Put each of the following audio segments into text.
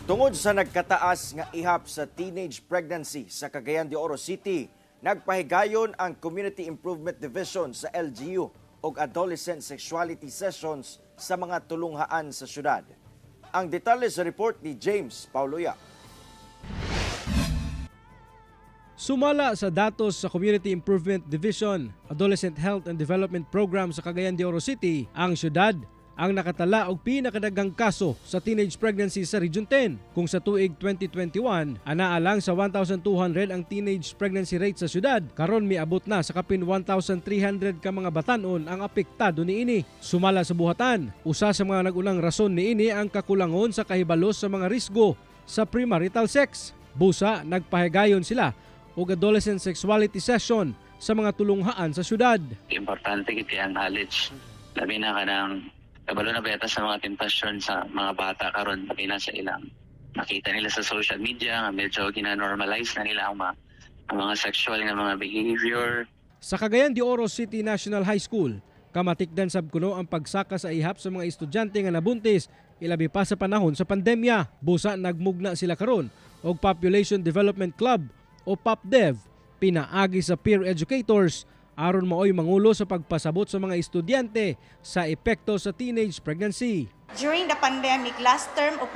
Tungod sa nagkataas nga ihap sa teenage pregnancy sa Cagayan de Oro City, nagpahigayon ang Community Improvement Division sa LGU og adolescent sexuality sessions sa mga tulunghaan sa syudad. Ang detalye sa report ni James Pauloya. Sumala sa datos sa Community Improvement Division, Adolescent Health and Development Program sa Cagayan de Oro City, ang syudad ang nakatala og pinakadaghang kaso sa teenage pregnancy sa Region 10. Kung sa tuig 2021, anaa lang sa 1,200 ang teenage pregnancy rate sa syudad, karon miabot na sa kapin 1,300 ka mga batanon ang apektado niini. Sumala sa buhatan, usa sa mga nagunang rason niini ang kakulangon sa kahibalos sa mga risgo sa premarital sex. Busa, nagpahigayon sila og adolescent sexuality session sa mga tulunghaan sa syudad. Importante kiti ang knowledge. Labi na ka ng kabalo na beta sa mga tentasyon sa mga bata karon pati na sa ilang makita nila sa social media nga medyo gina-normalize na nila ang mga sexual nga mga behavior. Sa Cagayan de Oro City National High School, kamatikdan sab kuno ang pagsaka sa ihap sa mga estudyante nga nabuntis ilabi pa sa panahon sa pandemya. Busa nagmugna sila karon og Population Development Club o PopDev, pinaagi sa peer educators aron maoy mangulo sa pagpasabot sa mga estudyante sa epekto sa teenage pregnancy. During the pandemic, last year of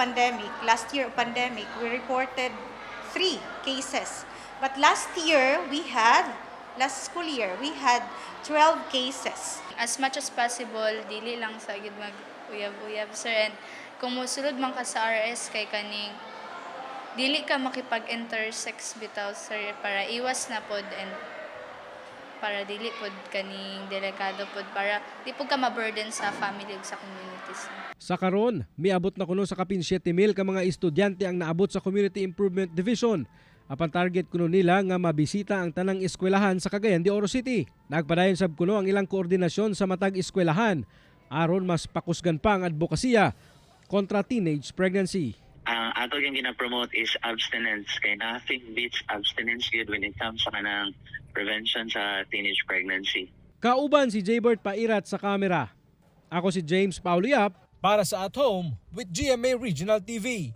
pandemic, we reported 3 cases. But last school year, we had 12 cases. As much as possible, dili lang sa gid mag-uyab-uyab, sir. And kung mosulod man ka sa RS kay kaning dili ka makipag-intersex bitaw, sir, para iwas na pod and para dili pod kaning delikado pod para di pod ka ma-burden sa family ug sa communities. Sa karon, miabot na kuno sa kapin 7,000 ka mga estudyante ang naabot sa Community Improvement Division. Apan target kuno nila nga mabisita ang tanang eskwelahan sa Cagayan de Oro City. Nagpadayon sab kuno ang ilang koordinasyon sa matag eskwelahan aron mas pakusgan pa ang advokasya kontra teenage pregnancy. Ang ato yung gina-promote is abstinence. Kaya nothing beats abstinence yun when it comes sa kanang prevention sa teenage pregnancy. Kauban si Jaybert Pairat sa kamera. Ako si James Pauliap para sa At Home with GMA Regional TV.